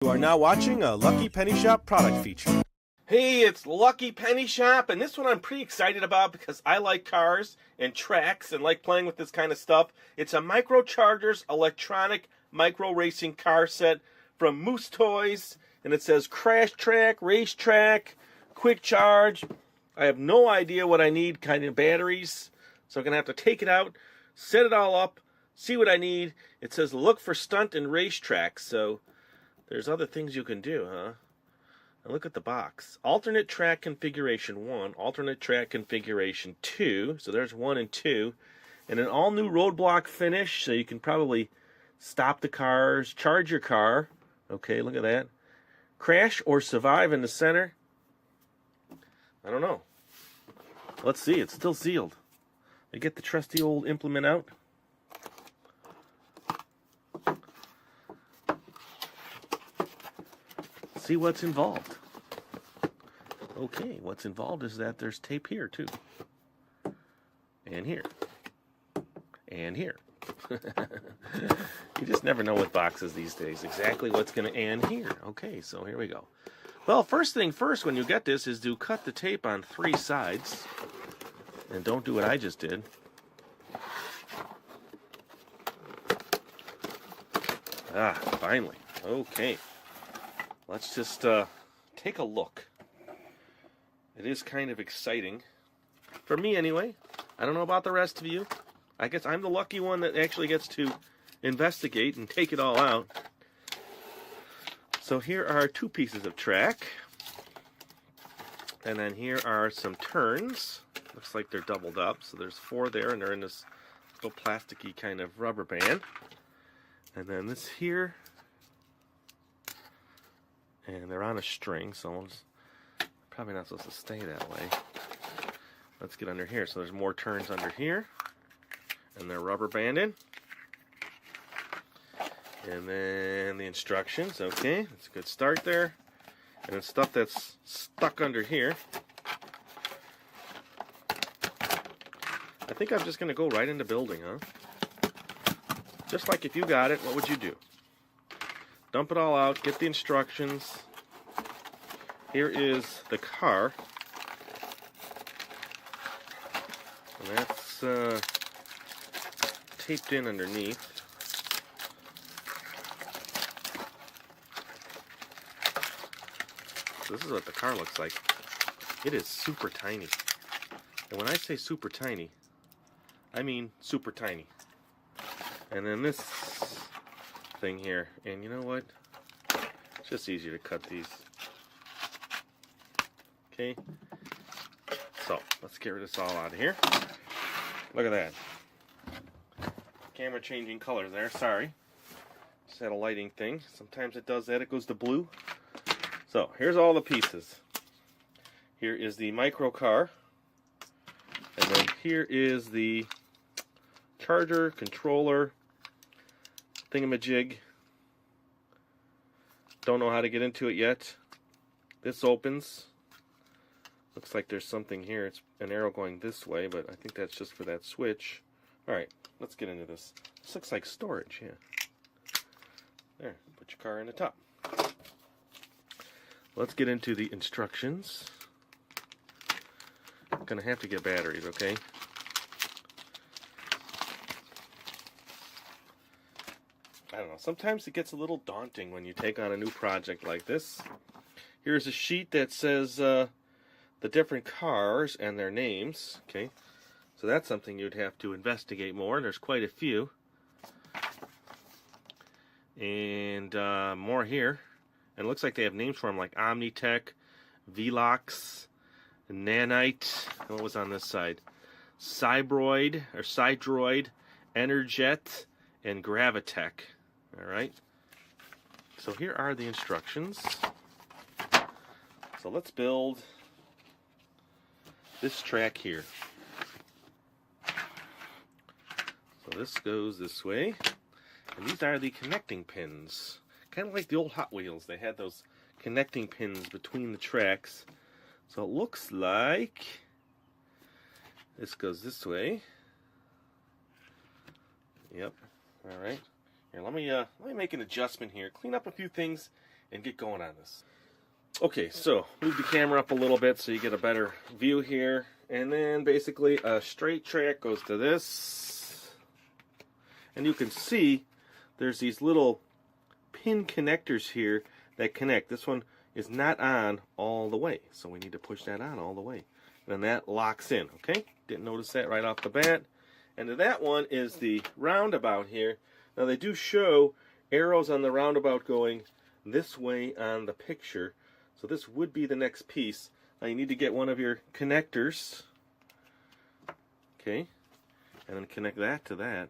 You are now watching a Lucky Penny Shop product feature. Hey, it's Lucky Penny Shop, and this one I'm pretty excited about because I like cars and tracks and like playing with this kind of stuff. It's a Microchargers electronic micro racing car set from Moose Toys, and it says crash track, racetrack, quick charge. I have no idea what I need kind of batteries, so I'm going to have to take it out, set it all up, see what I need. It says look for stunt and racetrack, so there's other things you can do, huh? And look at the box. Alternate track configuration 1, alternate track configuration 2. So there's 1 and 2. And an all-new roadblock finish, so you can probably stop the cars, charge your car. Okay, look at that. Crash or survive in the center. I don't know. Let's see, it's still sealed. They get the trusty old implement out. See what's involved. Okay, what's involved is that there's tape here too. And here. And here. You just never know with boxes these days. Exactly what's going to end here. Okay, so here we go. Well, first thing first when you get this is to cut the tape on 3 sides. And don't do what I just did. Ah, finally. Okay. Let's just take a look. It is kind of exciting. For me, anyway. I don't know about the rest of you. I guess I'm the lucky one that actually gets to investigate and take it all out. So here are 2 pieces of track. And then here are some turns. Looks like they're doubled up. So there's 4 there, and they're in this little plasticky kind of rubber band. And then this here. And they're on a string, so it's probably not supposed to stay that way. Let's get under here. So there's more turns under here. And they're rubber banded. And then the instructions. Okay, that's a good start there. And then stuff that's stuck under here. I think I'm just going to go right into building, huh? Just like if you got it, what would you do? Dump it all out, get the instructions. Here is the car. And that's taped in underneath. So this is what the car looks like. It is super tiny. And when I say super tiny, I mean super tiny. And then this thing here, and you know what, it's just easier to cut these. Okay, so let's get rid of this all out of here. Look at that, camera changing colors there, sorry, just had a lighting thing. Sometimes it does that, it goes to blue. So here's all the pieces. Here is the micro car, and then here is the charger, controller, thingamajig. Don't know how to get into it yet. This opens. Looks like there's something here. It's an arrow going this way, but I think that's just for that switch. Alright, let's get into this. This looks like storage, yeah. There, put your car in the top. Let's get into the instructions. I'm gonna have to get batteries, okay? I don't know, sometimes it gets a little daunting when you take on a new project like this. Here's a sheet that says the different cars and their names. Okay, so that's something you'd have to investigate more, and there's quite a few. And more here. And it looks like they have names for them like Omnitech, Velox, Nanite. What was on this side? Cybroid, or Cydroid, Enerjet, and Gravitech. Alright, so here are the instructions. So let's build this track here. So this goes this way, and these are the connecting pins. Kind of like the old Hot Wheels, they had those connecting pins between the tracks. So it looks like this goes this way. Yep, alright. Here, let me make an adjustment here, clean up a few things, and get going on this. Okay, so move the camera up a little bit so you get a better view here. And then basically a straight track goes to this. And you can see there's these little pin connectors here that connect. This one is not on all the way, so we need to push that on all the way. And then that locks in, okay? Didn't notice that right off the bat. And then that one is the roundabout here. Now they do show arrows on the roundabout going this way on the picture. So this would be the next piece. Now you need to get one of your connectors. Okay. And then connect that to that.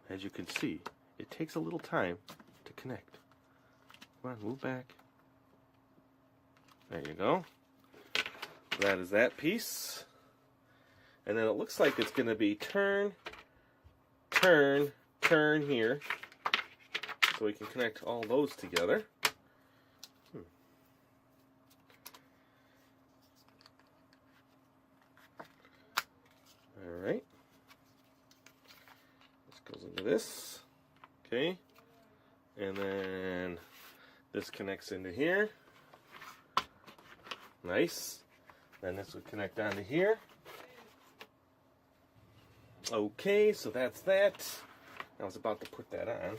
As you can see, it takes a little time to connect. Come on, move back. There you go. That is that piece. And then it looks like it's going to be turn, turn, turn here. So we can connect all those together. Alright. This goes into this. Okay. And then this connects into here. Nice. Then this would connect onto here. Okay, so that's that. I was about to put that on.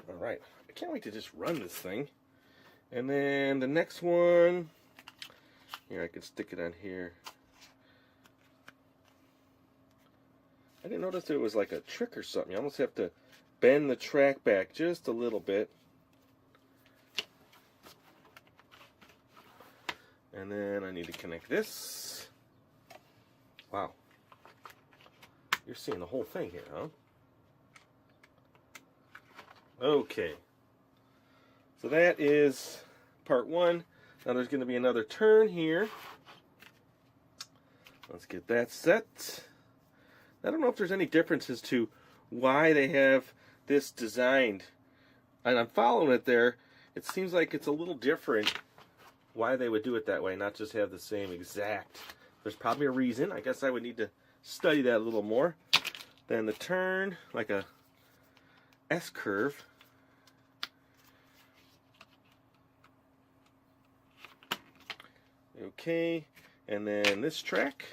Alright, I can't wait to just run this thing. And then the next one, here I can stick it on here. I didn't notice it was like a trick or something. You almost have to bend the track back just a little bit. And then I need to connect this. Wow. You're seeing the whole thing here, huh? Okay. So that is part one. Now there's going to be another turn here. Let's get that set. I don't know if there's any differences to why they have this designed. And I'm following it there. It seems like it's a little different why they would do it that way, not just have the same exact. There's probably a reason. I guess I would need to study that a little more. Then the turn, like a S-curve. Okay, and then this track.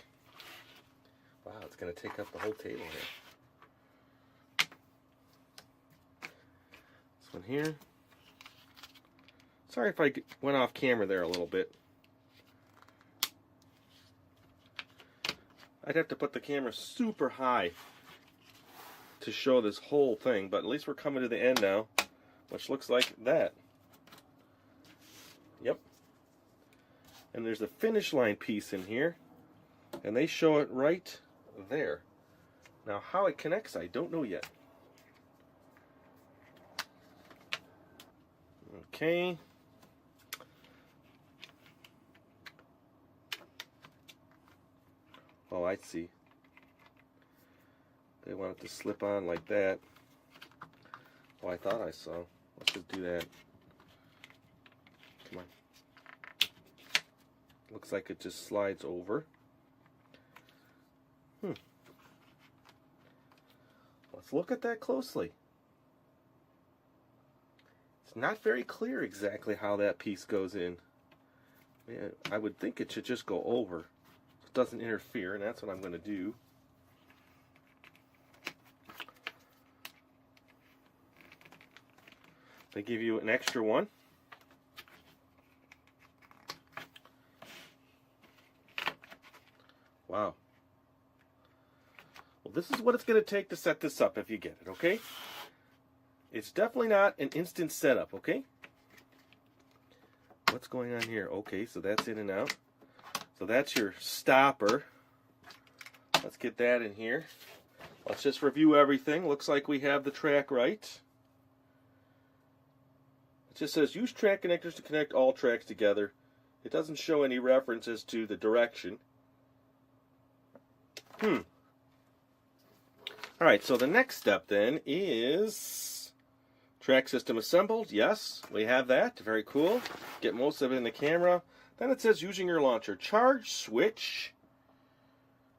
Wow, it's going to take up the whole table here. This one here. Sorry if I went off camera there a little bit. I'd have to put the camera super high to show this whole thing, but at least we're coming to the end now, which looks like that. Yep. And there's a finish line piece in here, and they show it right there. Now how it connects, I don't know yet. Okay. Oh, I see. They want it to slip on like that. Oh, I thought I saw. Let's just do that. Come on. Looks like it just slides over. Let's look at that closely. It's not very clear exactly how that piece goes in. Yeah, I would think it should just go over. It doesn't interfere, and that's what I'm going to do. They give you an extra one. Wow. Well, this is what it's going to take to set this up if you get it, okay? It's definitely not an instant setup, okay? What's going on here? Okay, so that's in and out. So that's your stopper. Let's get that in here. Let's just review everything. Looks like we have the track right. It just says use track connectors to connect all tracks together. It doesn't show any references to the direction. Alright, so the next step then is track system assembled. Yes, we have that. Very cool. Get most of it in the camera. Then it says using your launcher. Charge switch.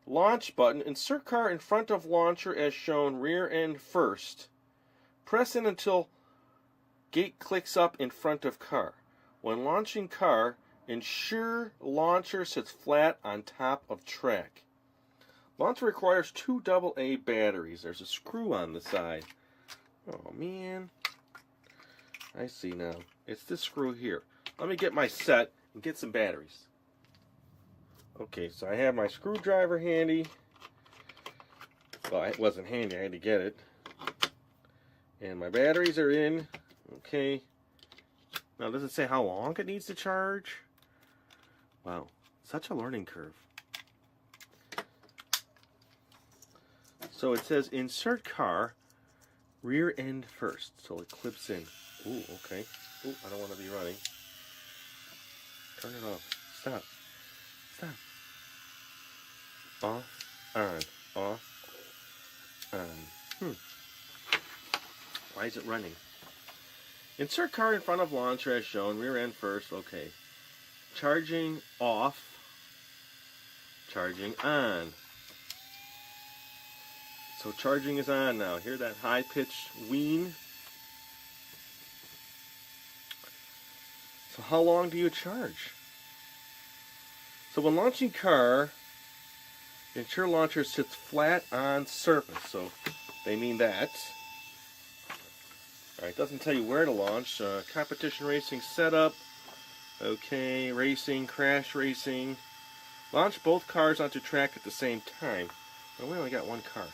Launch button. Insert car in front of launcher as shown, rear end first. Press in until gate clicks up in front of car. When launching car, ensure launcher sits flat on top of track. Launcher requires 2 AA batteries. There's a screw on the side. Oh man. I see now. It's this screw here. Let me get my set and get some batteries. Okay, so I have my screwdriver handy. Well, it wasn't handy, I had to get it. And my batteries are in. Okay. Now, does it say how long it needs to charge? Wow, such a learning curve. So it says insert car, rear end first. So it clips in. Ooh, okay. Ooh, I don't want to be running. Turn it off. Stop. Stop. Off, on, off, on. Why is it running? Insert car in front of launcher as shown, rear end first. Okay. Charging off. Charging on. So charging is on now. Hear that high-pitched whine? So how long do you charge? So when launching car, ensure launcher sits flat on surface. So they mean that. Alright, doesn't tell you where to launch. Competition racing setup. Okay, racing, crash racing. Launch both cars onto track at the same time. Well, we only got one car.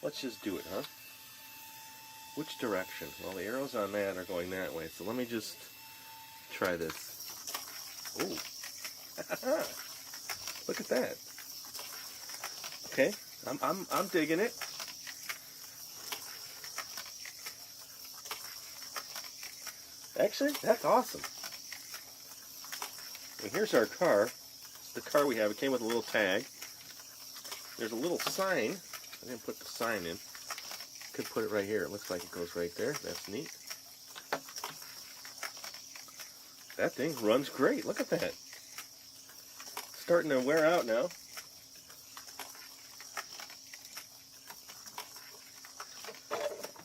Let's just do it, huh? Which direction? Well, the arrows on that are going that way. So let me just try this. Ooh. Look at that. Okay, I'm digging it. Actually, that's awesome. And here's our car. It's the car we have. It came with a little tag. There's a little sign. I didn't put the sign in. Could put it right here. It looks like it goes right there. That's neat. That thing runs great. Look at that. Starting to wear out now.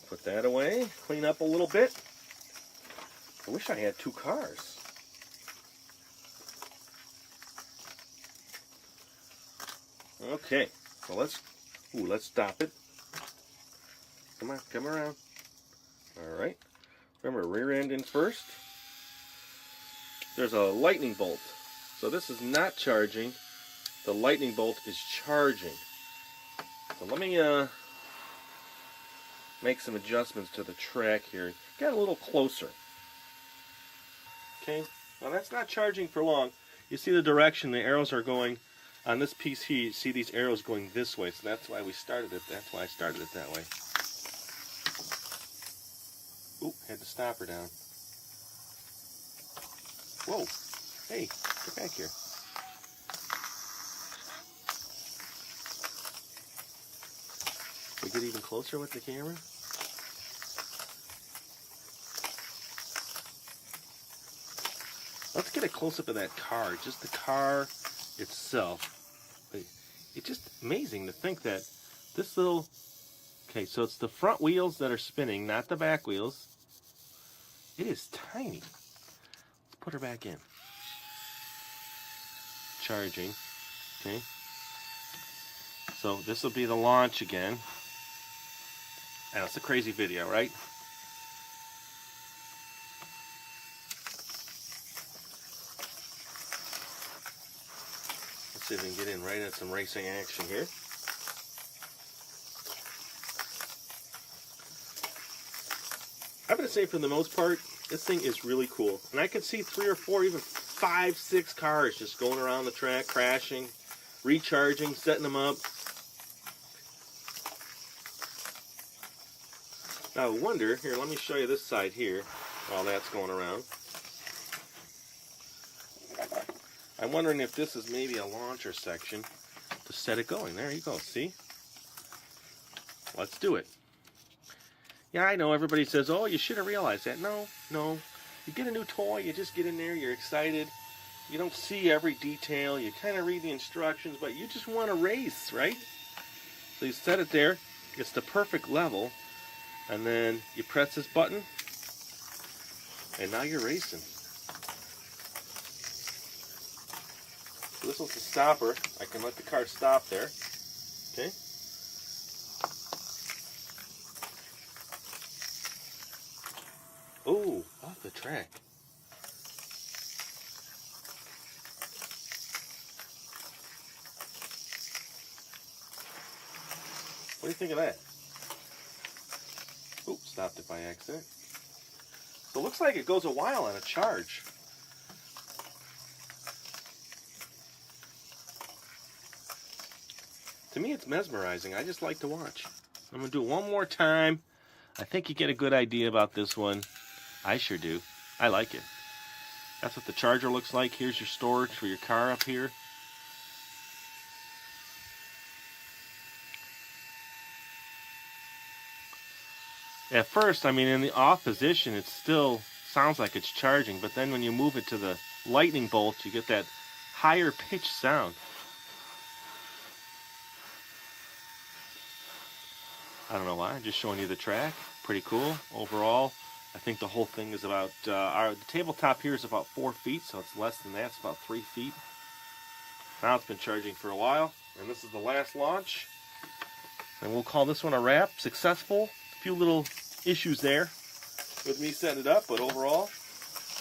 Put that away. Clean up a little bit. I wish I had 2 cars. Okay, so let's stop it. Come on, come around. All right. Remember, rear end in first. There's a lightning bolt. So this is not charging. The lightning bolt is charging. So let me make some adjustments to the track here. Get a little closer. Okay, now that's not charging for long. You see the direction, the arrows are going on this piece here. You see these arrows going this way, so that's why we started it. That's why I started it that way. Oop, had to stop her down. Whoa, hey, get back here. We get even closer with the camera. Let's get a close-up of that car, just the car itself. It's just amazing to think that this little... Okay, so it's the front wheels that are spinning, not the back wheels. It is tiny. Let's put her back in. Charging. Okay. So this will be the launch again. Now, it's a crazy video, right? Let's see if we can get in right at some racing action here. I'm going to say for the most part, this thing is really cool. And I can see 3 or 4, even 5, 6 cars just going around the track, crashing, recharging, setting them up. Now I wonder, here, let me show you this side here while that's going around. I'm wondering if this is maybe a launcher section to set it going. There you go, see? Let's do it. Yeah, I know everybody says, oh, you should have realized that. No. You get a new toy, you just get in there, you're excited. you don't see every detail. You kind of read the instructions, but you just want to race, right? So you set it there. It's the perfect level. And then you press this button. And now you're racing. So this was the stopper. I can let the car stop there. Okay. Ooh, off the track. What do you think of that? Oops, stopped it by accident. So it looks like it goes a while on a charge. To me, it's mesmerizing. I just like to watch. I'm going to do it one more time. I think you get a good idea about this one. I sure do. I like it. That's what the charger looks like. Here's your storage for your car up here. At first, I mean, in the off position, it still sounds like it's charging, but then when you move it to the lightning bolt, you get that higher pitched sound. I don't know why, I'm just showing you the track. Pretty cool overall. I think the whole thing is about, the tabletop here is about 4 feet, so it's less than that, it's about 3 feet. Now it's been charging for a while, and this is the last launch. And we'll call this one a wrap, successful. A few little issues there with me setting it up, but overall,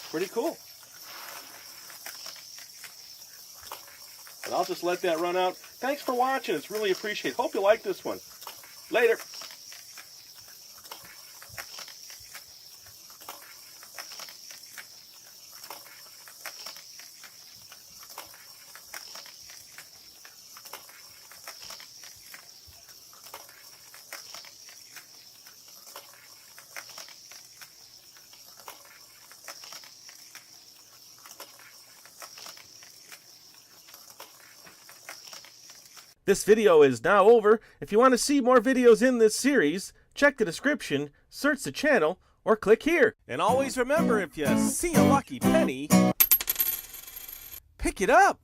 pretty cool. And I'll just let that run out. Thanks for watching, it's really appreciated. Hope you like this one. Later. This video is now over. If you want to see more videos in this series, check the description, search the channel, or click here. And always remember, if you see a lucky penny, pick it up.